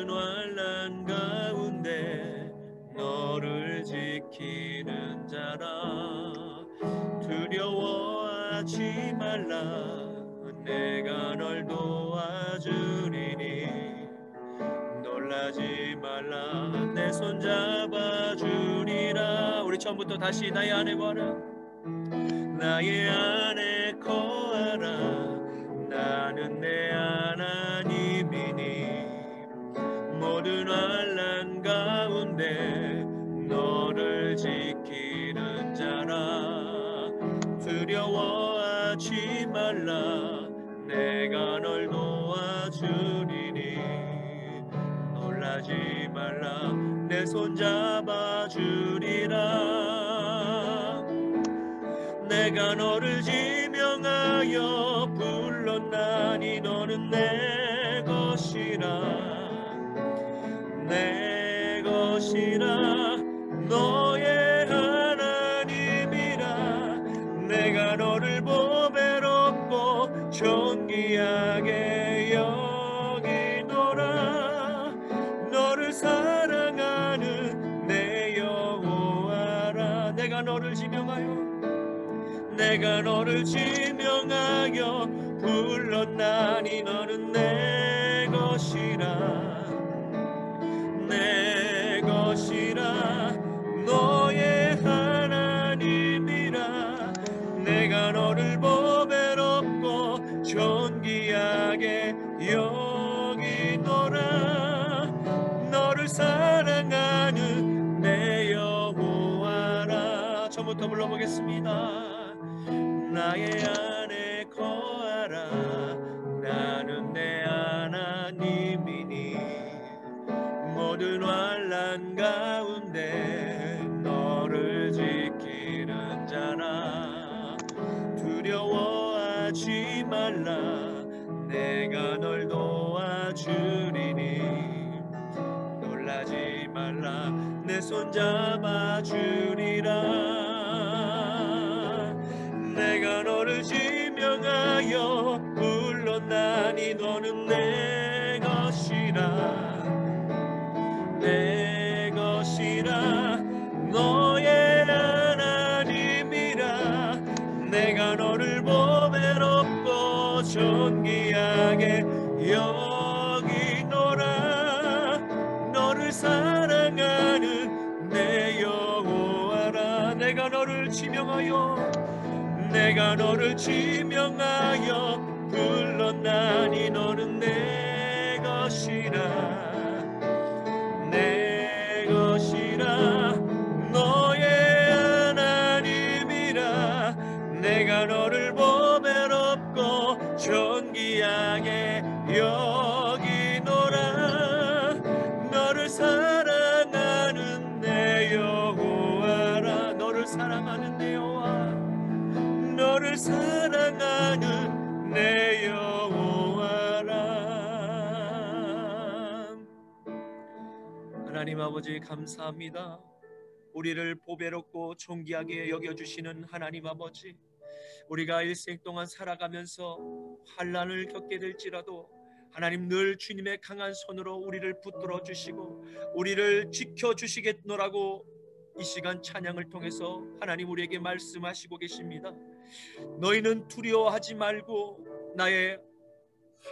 모든 환난 가운데 너를 지키는 자라. 두려워하지 말라. 내가 널 도와주리니. 놀라지 말라. 내 손 잡아주리라. 우리 처음부터 다시 나의 안에 거하라. 나의 안에 거하라. 나는 내 하나님이니. 모든 환난 가운데 너를 지키는 자라. 두려워하지 말라. 내가 널 도와주리니. 놀라지 말라. 내 손 잡아주리라. 내가 너를 지명하여 불렀나니 너는 내 것이라. 내 것이라. 너의 하나님이라. 내가 너를 보배롭고 존귀하게 여기노라. 너를 사랑하는 내 여호와라. 내가 너를 지명하여 불렀나니 너는 내 것이라. 내 것이라. 너의 하나님이라. 내가 너를 보배롭고 존귀하게 여기노라. 너를 사랑하는 내 여호와라. 처음부터 불러보겠습니다. 나의 안에 거하라. 나는 내 하나님이니. 모든 환난 가운데 너를 지키는 자라. 두려워하지 말라. 내가 널 도와주리니. 놀라지 말라. 내 손 잡아주리라. 내가 너를 지명하여 불렀나니 너는 내 것이라. 내 것이라. 너의 하나님이라. 내가 너를 보배롭고 존귀하게 여기노라. 너를 사랑하는 내 여호와라. 내가 너를 지명하여 불렀나니 너는 내 것이라. 내 것이라. 너의 하나님이라. 내가 너를 보배롭고 존귀하게 여기노라. 너를 사랑하는 내 여호와라. 너를 사랑하는 내 여호와. 너를 사랑하는 내 여호와라. 하나님 아버지 감사합니다. 우리를 보배롭고 존귀하게 여겨주시는 하나님 아버지, 우리가 일생 동안 살아가면서 환난을 겪게 될지라도 하나님 늘 주님의 강한 손으로 우리를 붙들어 주시고 우리를 지켜주시겠노라고 이 시간 찬양을 통해서 하나님 우리에게 말씀하시고 계십니다. 너희는 두려워하지 말고 나의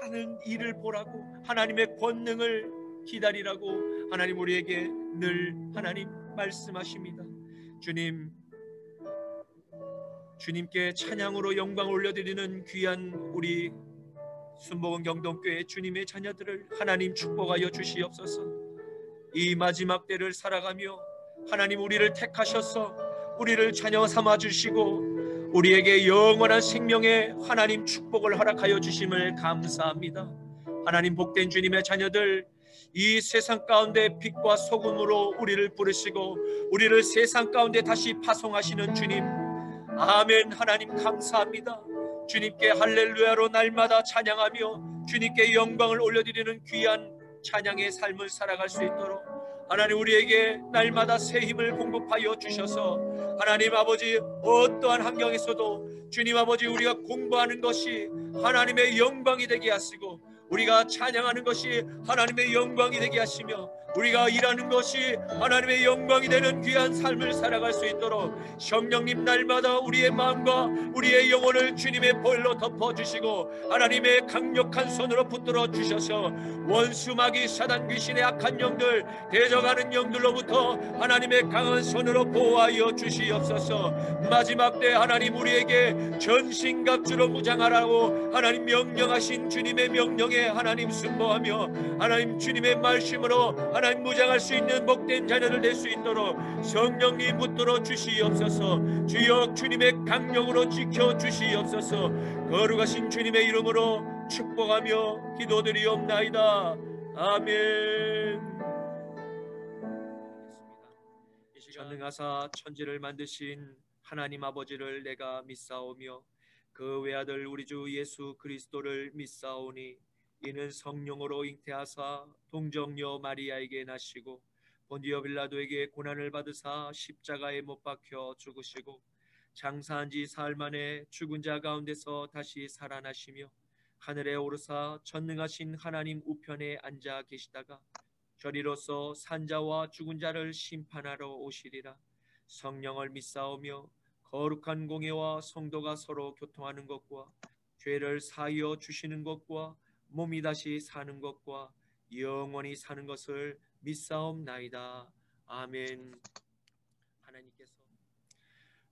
하는 일을 보라고, 하나님의 권능을 기다리라고 하나님 우리에게 늘 하나님 말씀하십니다. 주님께 찬양으로 영광 올려드리는 귀한 우리 순복음 경동교회 주님의 자녀들을 하나님 축복하여 주시옵소서. 이 마지막 때를 살아가며 하나님 우리를 택하셔서 우리를 자녀 삼아 주시고 우리에게 영원한 생명의 하나님 축복을 허락하여 주심을 감사합니다. 하나님 복된 주님의 자녀들, 이 세상 가운데 빛과 소금으로 우리를 부르시고 우리를 세상 가운데 다시 파송하시는 주님, 아멘. 하나님 감사합니다. 주님께 할렐루야로 날마다 찬양하며 주님께 영광을 올려드리는 귀한 찬양의 삶을 살아갈 수 있도록 하나님 우리에게 날마다 새 힘을 공급하여 주셔서 하나님 아버지 어떠한 환경에서도 주님 아버지 우리가 공부하는 것이 하나님의 영광이 되게 하시고 우리가 찬양하는 것이 하나님의 영광이 되게 하시며 우리가 일하는 것이 하나님의 영광이 되는 귀한 삶을 살아갈 수 있도록 성령님 날마다 우리의 마음과 우리의 영혼을 주님의 보혈로 덮어주시고 하나님의 강력한 손으로 붙들어 주셔서 원수 마귀 사단 귀신의 악한 영들 대적하는 영들로부터 하나님의 강한 손으로 보호하여 주시옵소서. 마지막 때 하나님 우리에게 전신갑주로 무장하라고 하나님 명령하신 주님의 명령에 하나님 순종하며 하나님 주님의 말씀으로 하나님 무장할 수 있는 복된 자녀들 될 수 있도록 성령님 붙들어 주시옵소서. 주여 주님의 강력으로 지켜 주시옵소서. 거룩하신 주님의 이름으로 축복하며 기도드리옵나이다. 아멘. 전능하사 천지를 만드신 하나님 아버지를 내가 믿사오며 그 외아들 우리 주 예수 그리스도를 믿사오니 이는 성령으로 잉태하사 동정녀 마리아에게 나시고 본디오 빌라도에게 고난을 받으사 십자가에 못 박혀 죽으시고 장사한 지 사흘 만에 죽은 자 가운데서 다시 살아나시며 하늘에 오르사 전능하신 하나님 우편에 앉아 계시다가 저리로서 산자와 죽은 자를 심판하러 오시리라. 성령을 믿사오며 거룩한 공예와 성도가 서로 교통하는 것과 죄를 사하여 주시는 것과 몸이 다시 사는 것과 영원히 사는 것을 믿사옵나이다. 아멘. 하나님께서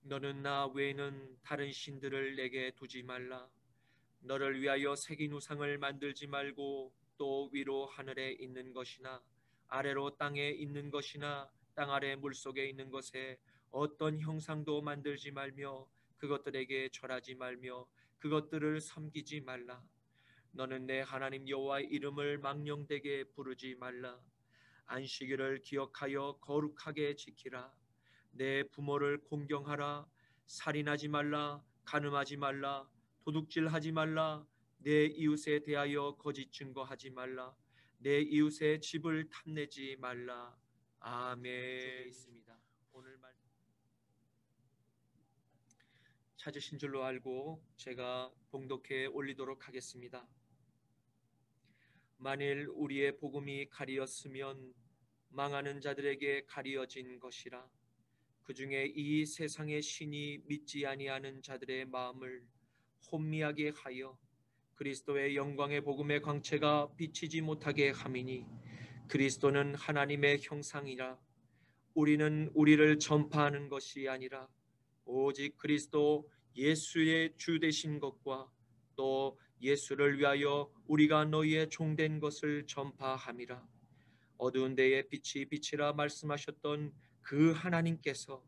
너는 나 외에는 다른 신들을 내게 두지 말라. 너를 위하여 새긴 우상을 만들지 말고 또 위로 하늘에 있는 것이나 아래로 땅에 있는 것이나 땅 아래 물속에 있는 것에 어떤 형상도 만들지 말며 그것들에게 절하지 말며 그것들을 섬기지 말라. 너는 내 하나님 여호와의 이름을 망령되게 부르지 말라. 안식일을 기억하여 거룩하게 지키라. 내 부모를 공경하라. 살인하지 말라. 간음하지 말라. 도둑질하지 말라. 내 이웃에 대하여 거짓 증거하지 말라. 내 이웃의 집을 탐내지 말라. 아멘. 있습니다. 오늘 말 찾으신 줄로 알고 제가 봉독해 올리도록 하겠습니다. 만일 우리의 복음이 가리었으면 망하는 자들에게 가리어진 것이라. 그 중에 이 세상의 신이 믿지 아니하는 자들의 마음을 혼미하게 하여 그리스도의 영광의 복음의 광채가 비치지 못하게 함이니 그리스도는 하나님의 형상이라. 우리는 우리를 전파하는 것이 아니라 오직 그리스도 예수의 주 되신 것과 또 예수를 위하여 우리가 너희의 종된 것을 전파함이라. 어두운 데에 빛이 비치라 말씀하셨던 그 하나님께서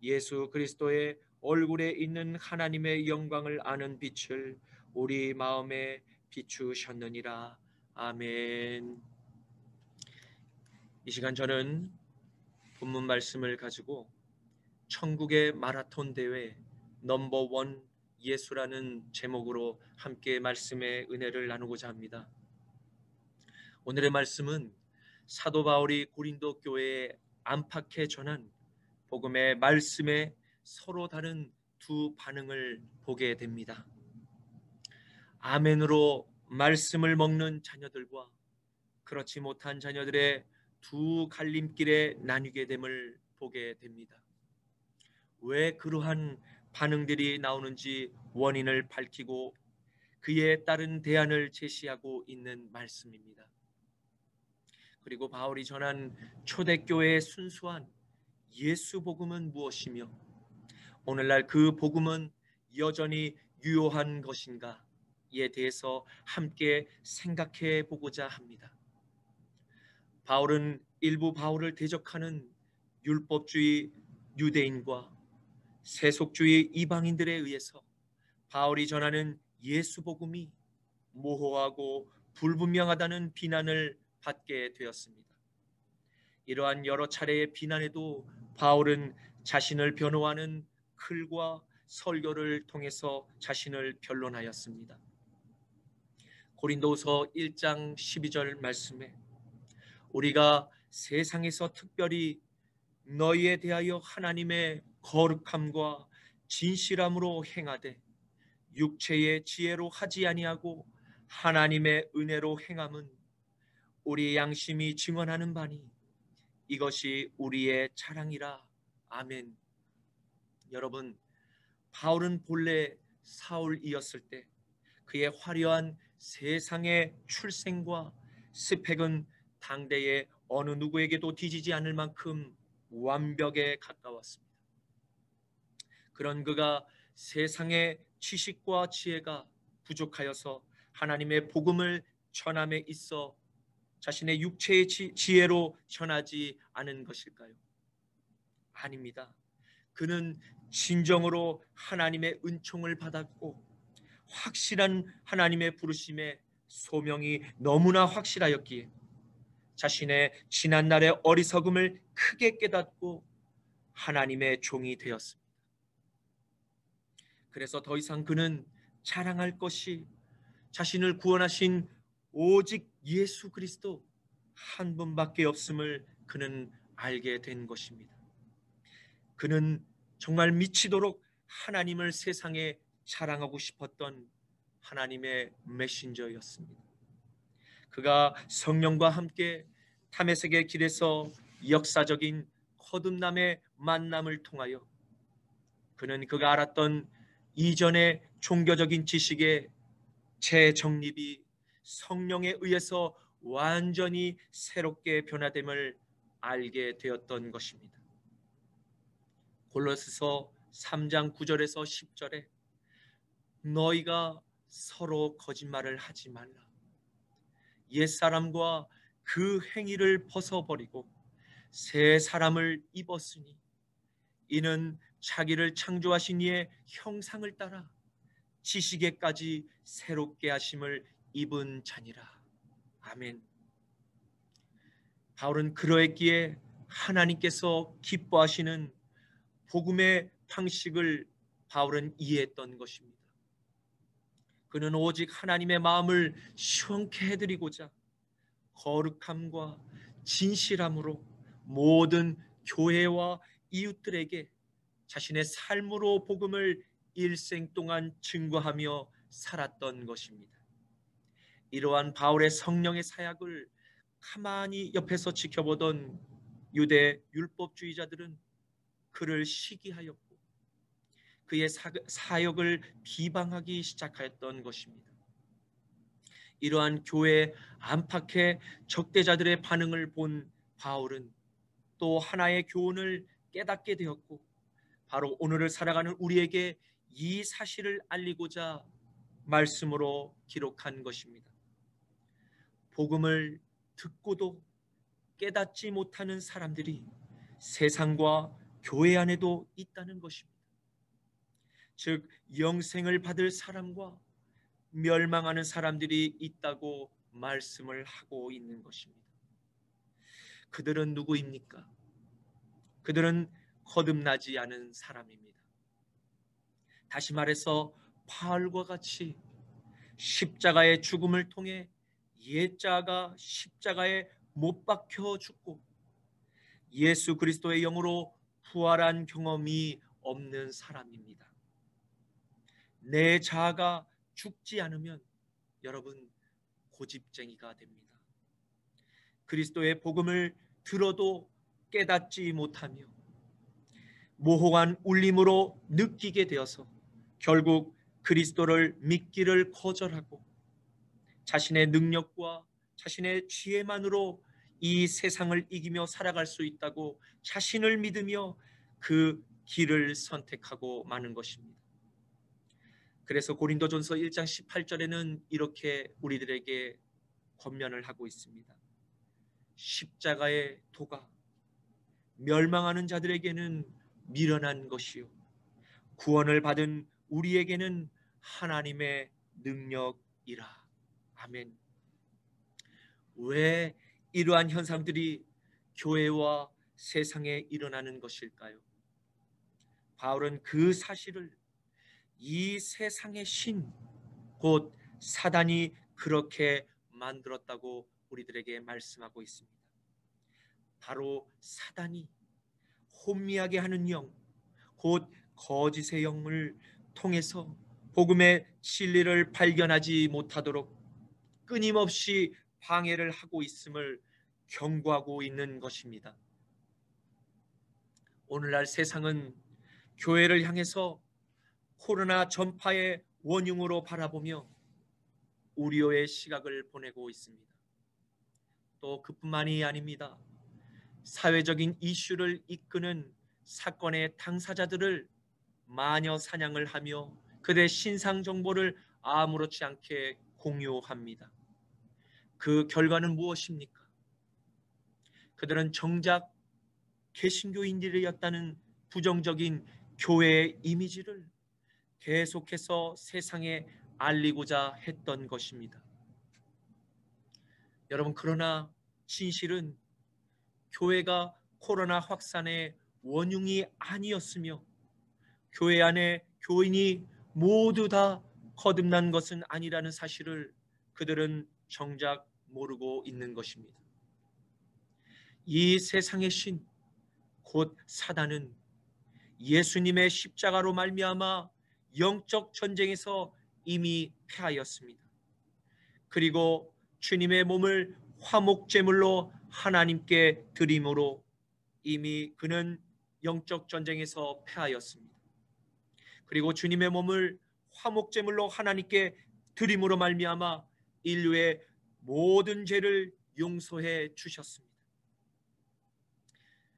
예수 그리스도의 얼굴에 있는 하나님의 영광을 아는 빛을 우리 마음에 비추셨느니라. 아멘. 이 시간 저는 본문 말씀을 가지고 천국의 마라톤 대회 넘버원 예수라는 제목으로 함께 말씀의 은혜를 나누고자 합니다. 오늘의 말씀은 사도 바울이 고린도 교회에 안팎에 전한 복음의 말씀에 서로 다른 두 반응을 보게 됩니다. 아멘으로 말씀을 먹는 자녀들과 그렇지 못한 자녀들의 두 갈림길에 나뉘게 됨을 보게 됩니다. 왜 그러한 반응들이 나오는지 원인을 밝히고 그에 따른 대안을 제시하고 있는 말씀입니다. 그리고 바울이 전한 초대교회의 순수한 예수 복음은 무엇이며 오늘날 그 복음은 여전히 유효한 것인가에 대해서 함께 생각해 보고자 합니다. 바울은 일부 바울을 대적하는 율법주의 유대인과 세속주의 이방인들에 의해서 바울이 전하는 예수 복음이 모호하고 불분명하다는 비난을 받게 되었습니다. 이러한 여러 차례의 비난에도 바울은 자신을 변호하는 글과 설교를 통해서 자신을 변론하였습니다. 고린도후서 1장 12절 말씀에 우리가 세상에서 특별히 너희에 대하여 하나님의 거룩함과 진실함으로 행하되 육체의 지혜로 하지 아니하고 하나님의 은혜로 행함은 우리의 양심이 증언하는 바니 이것이 우리의 자랑이라. 아멘. 여러분, 바울은 본래 사울이었을 때 그의 화려한 세상의 출생과 스펙은 당대의 어느 누구에게도 뒤지지 않을 만큼 완벽에 가까웠습니다. 그런 그가 세상의 지식과 지혜가 부족하여서 하나님의 복음을 전함에 있어 자신의 육체의 지혜로 전하지 않은 것일까요? 아닙니다. 그는 진정으로 하나님의 은총을 받았고 확실한 하나님의 부르심에 소명이 너무나 확실하였기에 자신의 지난날의 어리석음을 크게 깨닫고 하나님의 종이 되었습니다. 그래서 더 이상 그는 자랑할 것이 자신을 구원하신 오직 예수 그리스도 한 분밖에 없음을 그는 알게 된 것입니다. 그는 정말 미치도록 하나님을 세상에 자랑하고 싶었던 하나님의 메신저였습니다. 그가 성령과 함께 다메섹의 길에서 역사적인 거듭남의 만남을 통하여 그는 그가 알았던 이전의 종교적인 지식의 재정립이 성령에 의해서 완전히 새롭게 변화됨을 알게 되었던 것입니다. 골로새서 3장 9절에서 10절에 너희가 서로 거짓말을 하지 말라. 옛사람과 그 행위를 벗어버리고 새 사람을 입었으니 이는 자기를 창조하신 이의 형상을 따라 지식에까지 새롭게 하심을 입은 자니라. 아멘. 바울은 그러했기에 하나님께서 기뻐하시는 복음의 방식을 바울은 이해했던 것입니다. 그는 오직 하나님의 마음을 시원케 해드리고자 거룩함과 진실함으로 모든 교회와 이웃들에게 자신의 삶으로 복음을 일생 동안 증거하며 살았던 것입니다. 이러한 바울의 성령의 사역을 가만히 옆에서 지켜보던 유대 율법주의자들은 그를 시기하였고 그의 사역을 비방하기 시작하였던 것입니다. 이러한 교회 안팎의 적대자들의 반응을 본 바울은 또 하나의 교훈을 깨닫게 되었고 바로 오늘을 살아가는 우리에게 이 사실을 알리고자 말씀으로 기록한 것입니다. 복음을 듣고도 깨닫지 못하는 사람들이 세상과 교회 안에도 있다는 것입니다. 즉 영생을 받을 사람과 멸망하는 사람들이 있다고 말씀을 하고 있는 것입니다. 그들은 누구입니까? 그들은 거듭나지 않은 사람입니다. 다시 말해서 바울과 같이 십자가의 죽음을 통해 옛자가 십자가에 못 박혀 죽고 예수 그리스도의 영으로 부활한 경험이 없는 사람입니다. 내 자아가 죽지 않으면 여러분 고집쟁이가 됩니다. 그리스도의 복음을 들어도 깨닫지 못하며 모호한 울림으로 느끼게 되어서 결국 그리스도를 믿기를 거절하고 자신의 능력과 자신의 지혜만으로 이 세상을 이기며 살아갈 수 있다고 자신을 믿으며 그 길을 선택하고 마는 것입니다. 그래서 고린도전서 1장 18절에는 이렇게 우리들에게 권면을 하고 있습니다. 십자가의 도가 멸망하는 자들에게는 미련한 것이요 구원을 받은 우리에게는 하나님의 능력이라. 아멘. 왜 이러한 현상들이 교회와 세상에 일어나는 것일까요? 바울은 그 사실을 이 세상의 신, 곧 사단이 그렇게 만들었다고 우리들에게 말씀하고 있습니다. 바로 사단이 혼미하게 하는 영, 곧 거짓의 영을 통해서 복음의 진리를 발견하지 못하도록 끊임없이 방해를 하고 있음을 경고하고 있는 것입니다. 오늘날 세상은 교회를 향해서 코로나 전파의 원흉으로 바라보며 우려의 시각을 보내고 있습니다. 또 그뿐만이 아닙니다. 사회적인 이슈를 이끄는 사건의 당사자들을 마녀 사냥을 하며 그들의 신상 정보를 아무렇지 않게 공유합니다. 그 결과는 무엇입니까? 그들은 정작 개신교인들이었다는 부정적인 교회의 이미지를 계속해서 세상에 알리고자 했던 것입니다. 여러분, 그러나 진실은 교회가 코로나 확산의 원흉이 아니었으며 교회 안에 교인이 모두 다 거듭난 것은 아니라는 사실을 그들은 정작 모르고 있는 것입니다. 이 세상의 신, 곧 사단은 예수님의 십자가로 말미암아 영적 전쟁에서 이미 패하였습니다. 그리고 주님의 몸을 화목제물로 하나님께 드림으로 이미 그는 영적 전쟁에서 패하였습니다. 그리고 주님의 몸을 화목제물로 하나님께 드림으로 말미암아 인류의 모든 죄를 용서해 주셨습니다.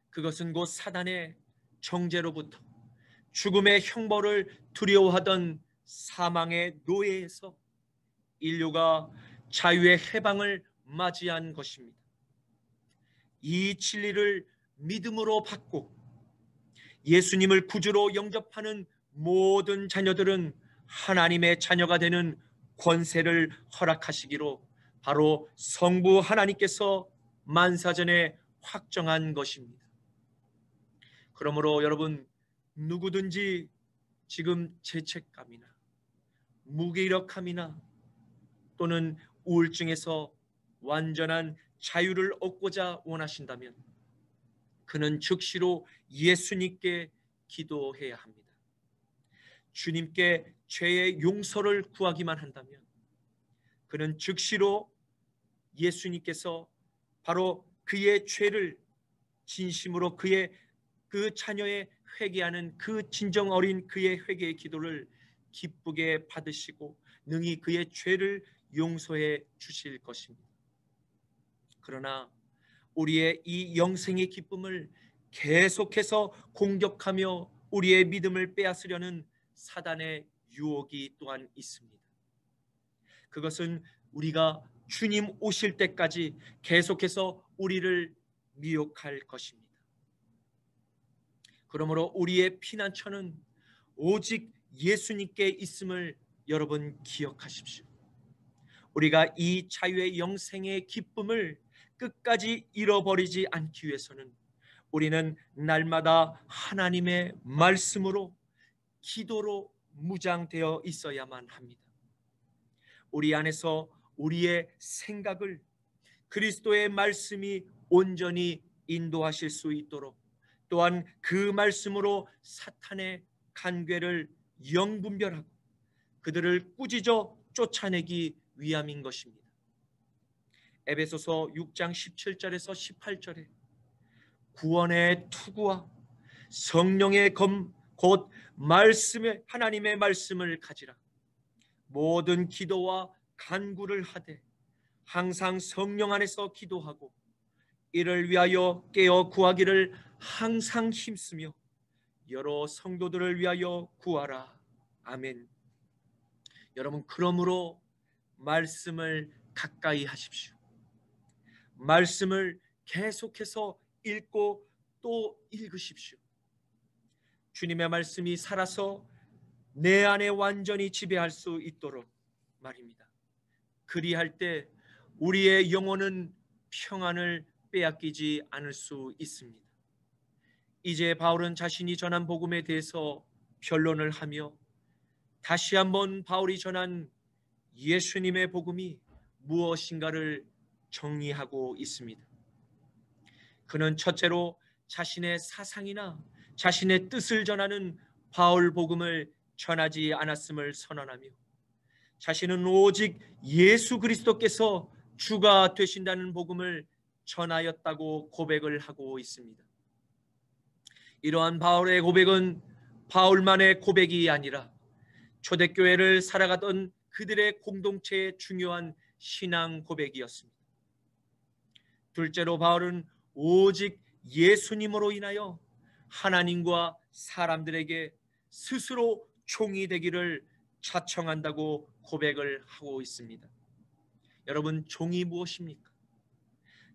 그것은 곧 사단의 정죄로부터 죽음의 형벌을 두려워하던 사망의 노예에서 인류가 자유의 해방을 맞이한 것입니다. 이 진리를 믿음으로 받고 예수님을 구주로 영접하는 모든 자녀들은 하나님의 자녀가 되는 권세를 허락하시기로 바로 성부 하나님께서 만사전에 확정한 것입니다. 그러므로 여러분, 누구든지 지금 죄책감이나 무기력함이나 또는 우울증에서 완전한 자유를 얻고자 원하신다면 그는 즉시로 예수님께 기도해야 합니다. 주님께 죄의 용서를 구하기만 한다면 그는 즉시로 예수님께서 바로 그의 죄를 진심으로 그 자녀의 회개하는 그 진정 어린 그의 회개의 기도를 기쁘게 받으시고 능히 그의 죄를 용서해 주실 것입니다. 그러나 우리의 이 영생의 기쁨을 계속해서 공격하며 우리의 믿음을 빼앗으려는 사단의 유혹이 또한 있습니다. 그것은 우리가 주님 오실 때까지 계속해서 우리를 미혹할 것입니다. 그러므로 우리의 피난처는 오직 예수님께 있음을 여러분 기억하십시오. 우리가 이 자유의 영생의 기쁨을 끝까지 잃어버리지 않기 위해서는 우리는 날마다 하나님의 말씀으로 기도로 무장되어 있어야만 합니다. 우리 안에서 우리의 생각을 그리스도의 말씀이 온전히 인도하실 수 있도록 또한 그 말씀으로 사탄의 간괴를 영분별하고 그들을 꾸짖어 쫓아내기 위함인 것입니다. 에베소서 6장 17절에서 18절에 구원의 투구와 성령의 검 곧 말씀의 하나님의 말씀을 가지라. 모든 기도와 간구를 하되 항상 성령 안에서 기도하고 이를 위하여 깨어 구하기를 항상 힘쓰며 여러 성도들을 위하여 구하라. 아멘. 여러분, 그러므로 말씀을 가까이 하십시오. 말씀을 계속해서 읽고 또 읽으십시오. 주님의 말씀이 살아서 내 안에 완전히 지배할 수 있도록 말입니다. 그리할 때 우리의 영혼은 평안을 빼앗기지 않을 수 있습니다. 이제 바울은 자신이 전한 복음에 대해서 변론을 하며 다시 한번 바울이 전한 예수님의 복음이 무엇인가를 정리하고 있습니다. 그는 첫째로 자신의 사상이나 자신의 뜻을 전하는 바울 복음을 전하지 않았음을 선언하며 자신은 오직 예수 그리스도께서 주가 되신다는 복음을 전하였다고 고백을 하고 있습니다. 이러한 바울의 고백은 바울만의 고백이 아니라 초대교회를 살아가던 그들의 공동체의 중요한 신앙 고백이었습니다. 둘째로 바울은 오직 예수님으로 인하여 하나님과 사람들에게 스스로 종이 되기를 자청한다고 고백을 하고 있습니다. 여러분, 종이 무엇입니까?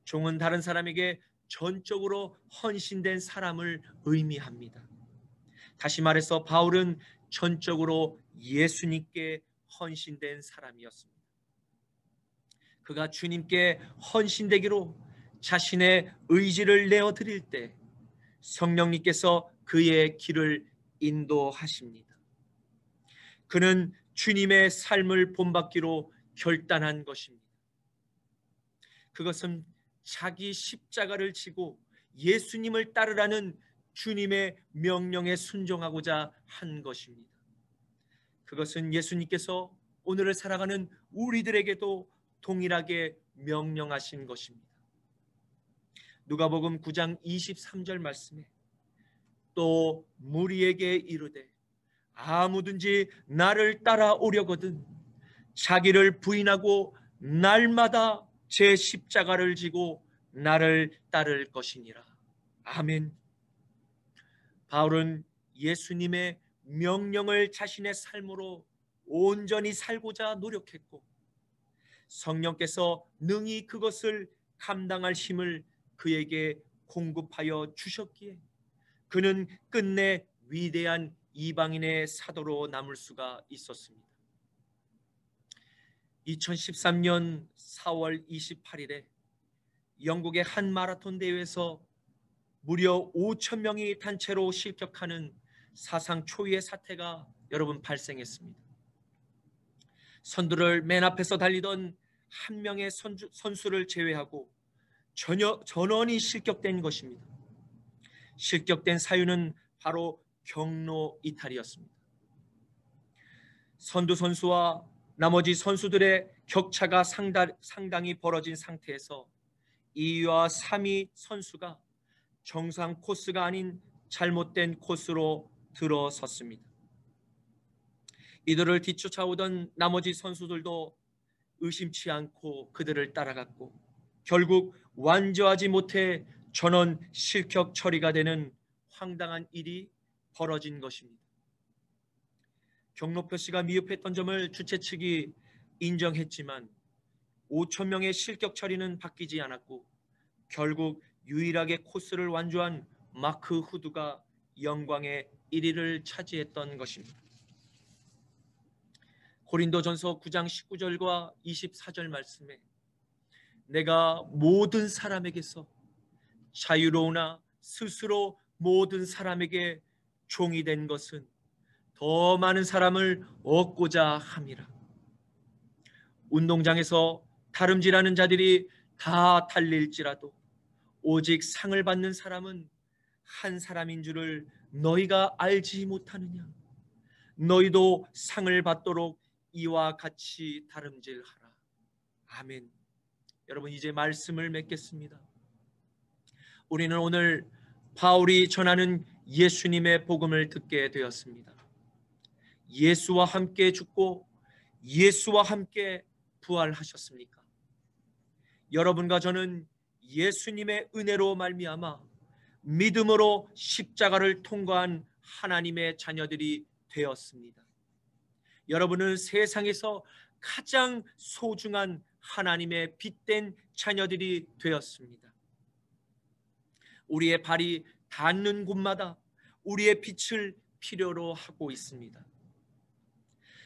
종은 다른 사람에게 전적으로 헌신된 사람을 의미합니다. 다시 말해서 바울은 전적으로 예수님께 헌신된 사람이었습니다. 그가 주님께 헌신되기로 자신의 의지를 내어드릴 때 성령님께서 그의 길을 인도하십니다. 그는 주님의 삶을 본받기로 결단한 것입니다. 그것은 자기 십자가를 지고 예수님을 따르라는 주님의 명령에 순종하고자 한 것입니다. 그것은 예수님께서 오늘을 살아가는 우리들에게도 동일하게 명령하신 것입니다. 누가복음 9장 23절 말씀에 또 무리에게 이르되 아무든지 나를 따라오려거든 자기를 부인하고 날마다 제 십자가를 지고 나를 따를 것이니라. 아멘. 바울은 예수님의 명령을 자신의 삶으로 온전히 살고자 노력했고 성령께서 능히 그것을 감당할 힘을 그에게 공급하여 주셨기에 그는 끝내 위대한 이방인의 사도로 남을 수가 있었습니다. 2013년 4월 28일에 영국의 한 마라톤 대회에서 무려 5천 명이 단체로 실격하는 사상 초유의 사태가 여러분 발생했습니다. 선두를 맨 앞에서 달리던 한 명의 선수를 제외하고 전원이 실격된 것입니다. 실격된 사유는 바로 경로 이탈이었습니다. 선두 선수와 나머지 선수들의 격차가 상당히 벌어진 상태에서 2위와 3위 선수가 정상 코스가 아닌 잘못된 코스로 들어섰습니다. 이들을 뒤쫓아오던 나머지 선수들도 의심치 않고 그들을 따라갔고 결국 완주하지 못해 전원 실격 처리가 되는 황당한 일이 벌어진 것입니다. 경로 표시가 미흡했던 점을 주최 측이 인정했지만 5천 명의 실격 처리는 바뀌지 않았고 결국 유일하게 코스를 완주한 마크 후드가 영광의 1위를 차지했던 것입니다. 고린도전서 9장 19절과 24절 말씀에 내가 모든 사람에게서 자유로우나 스스로 모든 사람에게 종이 된 것은 더 많은 사람을 얻고자 함이라. 운동장에서 다름질하는 자들이 다 달릴지라도 오직 상을 받는 사람은 한 사람인 줄을 너희가 알지 못하느냐. 너희도 상을 받도록 이와 같이 다름질하라. 아멘. 여러분, 이제 말씀을 맺겠습니다. 우리는 오늘 바울이 전하는 예수님의 복음을 듣게 되었습니다. 예수와 함께 죽고 예수와 함께 부활하셨습니까? 여러분과 저는 예수님의 은혜로 말미암아 믿음으로 십자가를 통과한 하나님의 자녀들이 되었습니다. 여러분은 세상에서 가장 소중한 하나님의 빛된 자녀들이 되었습니다. 우리의 발이 닿는 곳마다 우리의 빛을 필요로 하고 있습니다.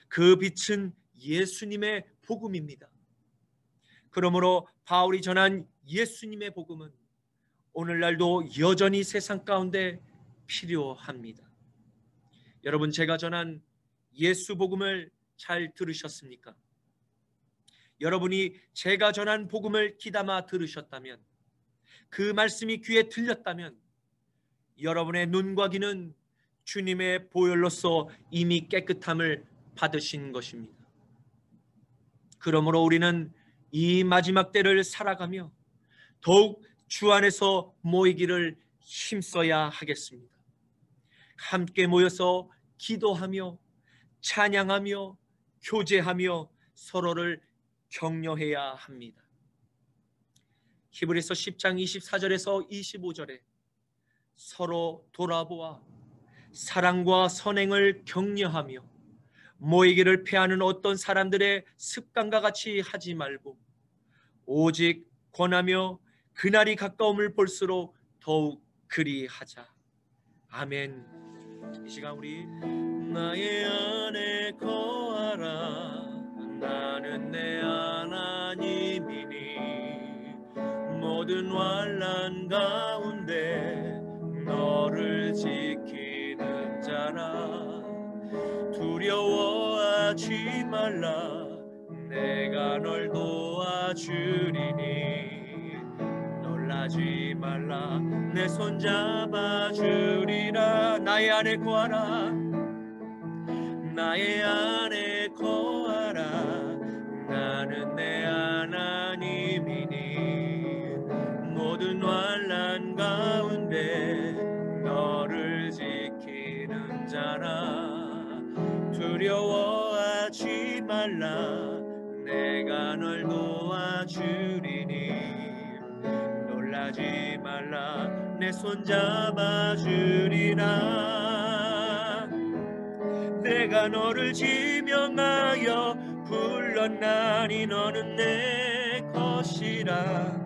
그 빛은 예수님의 복음입니다. 그러므로 바울이 전한 예수님의 복음은 오늘날도 여전히 세상 가운데 필요합니다. 여러분, 제가 전한 예수 복음을 잘 들으셨습니까? 여러분이 제가 전한 복음을 귀담아 들으셨다면, 그 말씀이 귀에 들렸다면 여러분의 눈과 귀는 주님의 보혈로서 이미 깨끗함을 받으신 것입니다. 그러므로 우리는 이 마지막 때를 살아가며 더욱 주 안에서 모이기를 힘써야 하겠습니다. 함께 모여서 기도하며 찬양하며 교제하며 서로를 격려해야 합니다. 히브리서 10장 24절에서 25절에 서로 돌아보아 사랑과 선행을 격려하며 모이기를 패하는 어떤 사람들의 습관과 같이 하지 말고 오직 권하며 그날이 가까움을 볼수록 더욱 그리하자. 아멘. 이 시간 우리 나의 안에 거하라. 나는 내 하나님이니 모든 환난 가운데 너를 지키는 자라. 두려워하지 말라. 내가 널 도와주리니 놀라지 말라. 내 손 잡아주리라. 나의 안에 거하라. 나의 안에 거하라. 나는 내 하나님이니 모든 환난 가운데 너를 지키는 자라. 두려워하지 말라. 내가 널 도와주리니 놀라지 말라. 내 손 잡아주리라. 내가 너를 지명하여 불렀나니 너는 내 것이라.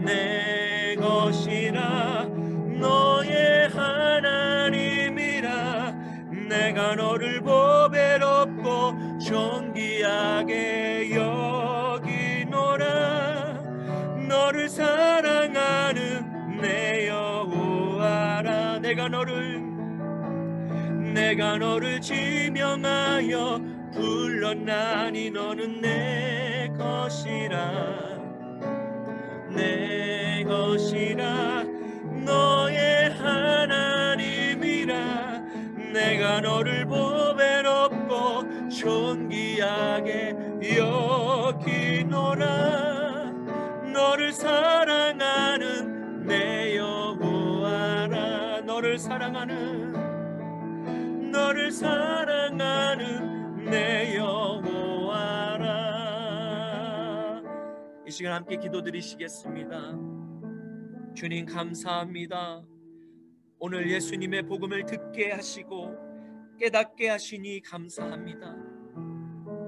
내 것이라. 너의 하나님이라. 내가 너를 보배롭고 존귀하게 여기노라. 너를 사랑하는 내 여호와라. 내가 너를 지명하여 불렀나니 너는 내 것이라. 내 것이라. 너의 하나님이라. 내가 너를 보배롭고 존귀하게 여기노라. 너를 사랑하는 내 여호와라. 너를 사랑하는 내 여호와라. 이 시간 함께 기도드리시겠습니다. 주님 감사합니다. 오늘 예수님의 복음을 듣게 하시고 깨닫게 하시니 감사합니다.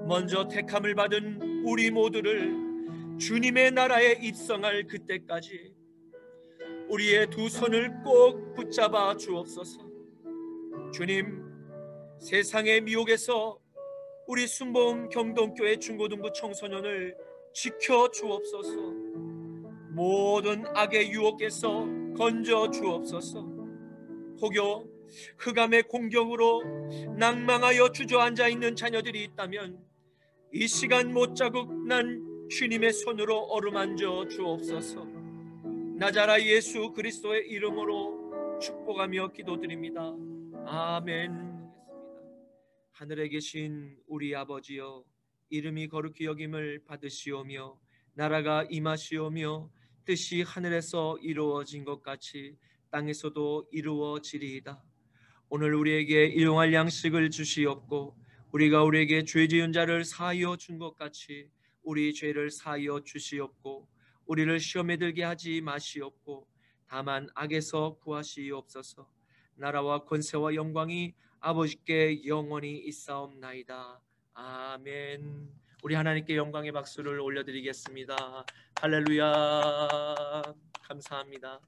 먼저 택함을 받은 우리 모두를 주님의 나라에 입성할 그때까지 우리의 두 손을 꼭 붙잡아 주옵소서. 주님, 세상의 미혹에서 우리 순복음 경동교회 중고등부 청소년을 지켜 주옵소서. 모든 악의 유혹에서 건져 주옵소서. 혹여 흑암의 공경으로 낭망하여 주저앉아 있는 자녀들이 있다면 이 시간 못자국 난 주님의 손으로 어루만져 주옵소서. 나자라 예수 그리스도의 이름으로 축복하며 기도드립니다. 아멘. 하늘에 계신 우리 아버지여, 이름이 거룩히 여김을 받으시오며 나라가 임하시오며 뜻이 하늘에서 이루어진 것 같이 땅에서도 이루어지리이다. 오늘 우리에게 일용할 양식을 주시옵고 우리가 우리에게 죄 지은 자를 사하여 준 것 같이 우리 죄를 사하여 주시옵고 우리를 시험에 들게 하지 마시옵고 다만 악에서 구하시옵소서. 나라와 권세와 영광이 아버지께 영원히 있사옵나이다. 아멘. 우리 하나님께 영광의 박수를 올려드리겠습니다. 할렐루야. 감사합니다.